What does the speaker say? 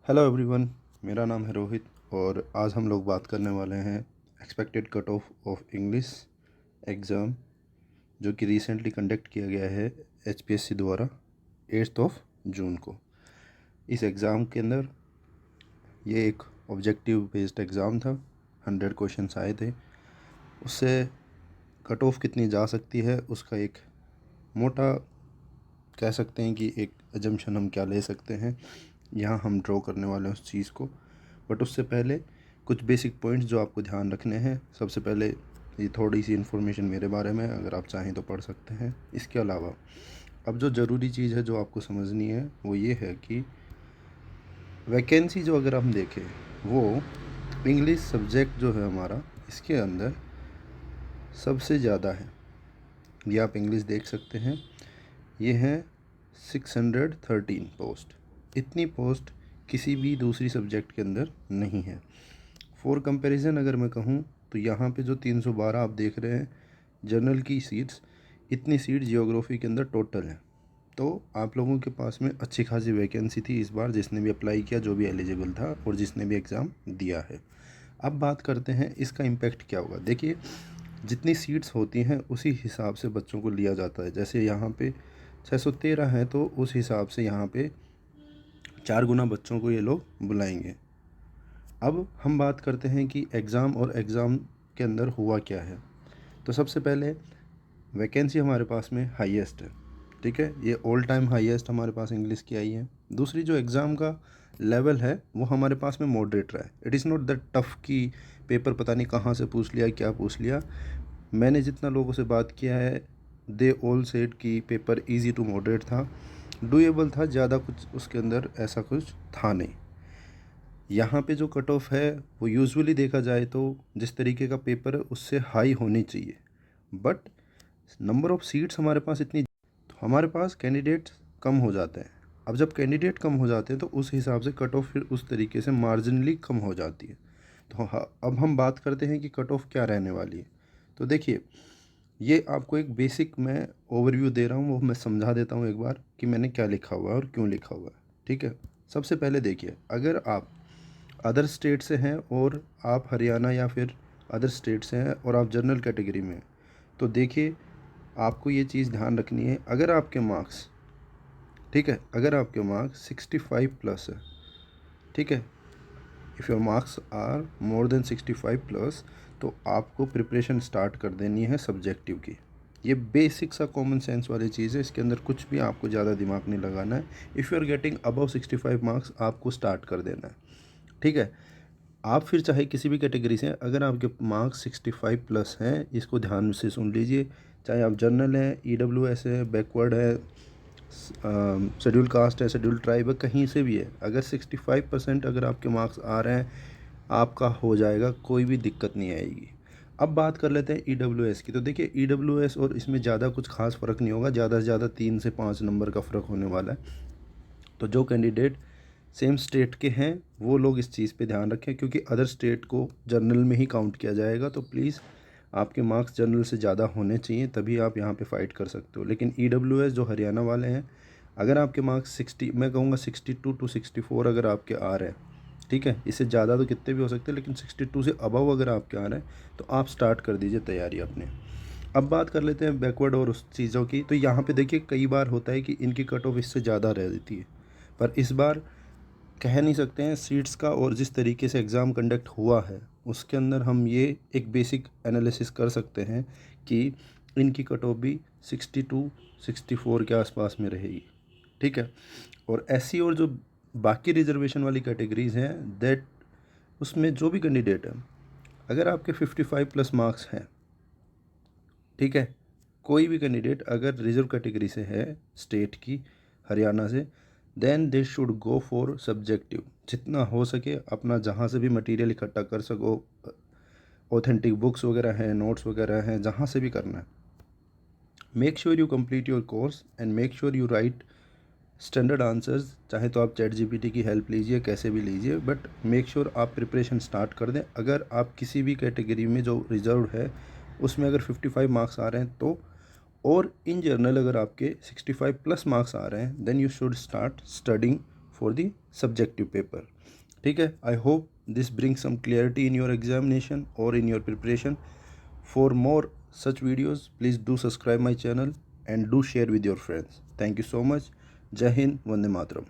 Hello everyone, मेरा नाम है रोहित और आज हम लोग बात करने वाले हैं expected cut off English exam जो कि रिसेंटली कंडक्ट किया गया है एचपीएससी द्वारा 8 जून को। इस एग्ज़ाम के अंदर ये एक ऑब्जेक्टिव बेस्ड एग्ज़ाम था। 100 क्वेश्चंस आए थे। उससे कट ऑफ कितनी जा सकती है उसका एक मोटा कह सकते हैं कि एक एजम्पशन हम क्या ले सकते हैं, यहाँ हम ड्रॉ करने वाले हैं उस चीज़ को। बट उससे पहले कुछ बेसिक पॉइंट्स जो आपको ध्यान रखने हैं। सबसे पहले ये थोड़ी सी इन्फॉर्मेशन मेरे बारे में, अगर आप चाहें तो पढ़ सकते हैं। इसके अलावा अब जो ज़रूरी चीज़ है जो आपको समझनी है वो ये है कि वैकेंसी जो अगर हम देखें वो इंग्लिश सब्जेक्ट जो है हमारा, इसके अंदर सबसे ज़्यादा है। ये आप इंग्लिश देख सकते हैं, ये है 613 पोस्ट। इतनी पोस्ट किसी भी दूसरी सब्जेक्ट के अंदर नहीं है। फॉर कंपैरिजन अगर मैं कहूँ तो यहाँ पे जो 312 आप देख रहे हैं जनरल की सीट्स, इतनी सीट जियोग्राफी के अंदर टोटल है। तो आप लोगों के पास में अच्छी खासी वैकेंसी थी इस बार, जिसने भी अप्लाई किया, जो भी एलिजिबल था और जिसने भी एग्ज़ाम दिया है। अब बात करते हैं इसका इम्पैक्ट क्या होगा। देखिए, जितनी सीट्स होती हैं उसी हिसाब से बच्चों को लिया जाता है। जैसे यहाँ पे 613 है तो उस हिसाब से यहाँ पे 4 गुना बच्चों को ये लोग बुलाएंगे। अब हम बात करते हैं कि एग्ज़ाम और एग्ज़ाम के अंदर हुआ क्या है। तो सबसे पहले वैकेंसी हमारे पास में हाईएस्ट है, ठीक है, ये ऑल टाइम हाईएस्ट हमारे पास इंग्लिश की आई है। दूसरी जो एग्ज़ाम का लेवल है वो हमारे पास में मॉडरेट रहा है। It is not that tough कि पेपर पता नहीं कहाँ से पूछ लिया, क्या पूछ लिया। मैंने जितना लोगों से बात किया है, दे ऑल सेड कि पेपर इजी टू मॉडरेट था, डूएबल था, ज़्यादा कुछ उसके अंदर ऐसा कुछ था नहीं। यहाँ पे जो कट ऑफ है वो यूजुअली देखा जाए तो जिस तरीके का पेपर है उससे हाई होनी चाहिए, बट नंबर ऑफ़ सीट्स हमारे पास इतनी, तो हमारे पास कैंडिडेट्स कम हो जाते हैं। अब जब कैंडिडेट कम हो जाते हैं तो उस हिसाब से कट ऑफ फिर उस तरीके से मार्जिनली कम हो जाती है। तो अब हम बात करते हैं कि कट ऑफ क्या रहने वाली है। तो देखिए, ये आपको एक बेसिक मैं ओवरव्यू दे रहा हूँ, वो मैं समझा देता हूँ एक बार कि मैंने क्या लिखा हुआ है और क्यों लिखा हुआ है, ठीक है। सबसे पहले देखिए, अगर आप अदर स्टेट से हैं और आप हरियाणा या फिर अदर स्टेट से हैं और आप जनरल कैटेगरी में हैं, तो देखिए आपको ये चीज़ ध्यान रखनी है। अगर आपके मार्क्स, ठीक है, अगर आपके मार्क्स 65 प्लस है, ठीक है, if your marks are more than 65 plus, तो आपको प्रिपरेशन स्टार्ट कर देनी है सब्जेक्टिव की। ये बेसिक सा कॉमन सेंस वाली चीज़ है, इसके अंदर कुछ भी आपको ज़्यादा दिमाग नहीं लगाना है। If you are getting above 65 marks, आपको स्टार्ट कर देना है, ठीक है। आप फिर चाहे किसी भी कैटेगरी से हैं, अगर आपके मार्क्स 65 प्लस हैं, इसको ध्यान से सुन लीजिए। चाहे आप जनरल हैं, ईडब्ल्यूएस है, बैकवर्ड है, शेड्यूल कास्ट है, शेड्यूल ट्राइब है, कहीं से भी है, अगर 65% अगर आपके मार्क्स आ रहे हैं, आपका हो जाएगा, कोई भी दिक्कत नहीं आएगी। अब बात कर लेते हैं ईडब्ल्यूएस की। तो देखिए, ईडब्ल्यूएस और इसमें ज़्यादा कुछ खास फ़र्क नहीं होगा, ज़्यादा से ज़्यादा 3 से 5 नंबर का फ़र्क होने वाला है। तो जो कैंडिडेट सेम स्टेट के हैं वो लोग इस चीज़ पे ध्यान रखें, क्योंकि अदर स्टेट को जनरल में ही काउंट किया जाएगा। तो प्लीज़ आपके मार्क्स जनरल से ज़्यादा होने चाहिए, तभी आप यहाँ पे फ़ाइट कर सकते हो। लेकिन ईडब्ल्यूएस जो हरियाणा वाले हैं, अगर आपके मार्क्स 60, मैं कहूँगा 62 टू 64 अगर आपके आ रहे हैं, ठीक है, इससे ज़्यादा तो कितने भी हो सकते हैं, लेकिन 62 से अबव अगर आपके आ रहे हैं तो आप स्टार्ट कर दीजिए तैयारी अपने। अब बात कर लेते हैं बैकवर्ड और उस चीज़ों की। तो यहाँ पे देखिए, कई बार होता है कि इनकी कट ऑफ इससे ज़्यादा रह देती है, पर इस बार कह नहीं सकते हैं सीट्स का, और जिस तरीके से एग्ज़ाम कंडक्ट हुआ है उसके अंदर हम ये एक बेसिक एनालिसिस कर सकते हैं कि इनकी कट ऑफ भी 62 64 के आसपास में रहेगी, ठीक है। और ऐसी और जो बाकी रिजर्वेशन वाली कैटेगरीज़ हैं, दैट उसमें जो भी कैंडिडेट है, अगर आपके 55 प्लस मार्क्स हैं, ठीक है, कोई भी कैंडिडेट अगर रिजर्व कैटेगरी से है स्टेट की, हरियाणा से, then they should go for subjective. जितना हो सके अपना जहाँ से भी मटेरियल इकट्ठा कर सको, ऑथेंटिक बुक्स वगैरह हैं, नोट्स वगैरह हैं, जहाँ से भी करना है, make sure you complete your course and make sure you right standard answers. चाहे तो आप चैट जीपीटी की हेल्प लीजिए, कैसे भी लीजिए, बट मेक श्योर आप प्रिपरेशन स्टार्ट कर दें। अगर आप किसी भी कैटेगरी में जो रिजर्व है उसमें अगर 55 मार्क्स आ रहे हैं तो, और इन जनरल अगर आपके 65 प्लस मार्क्स आ रहे हैं, then you should start studying for the subjective paper. ठीक है, I hope this bring some clarity in your examination और in your preparation. For more such videos, please do subscribe my channel and do share with your friends. Thank you so much. Jai Hind, Vande Mataram.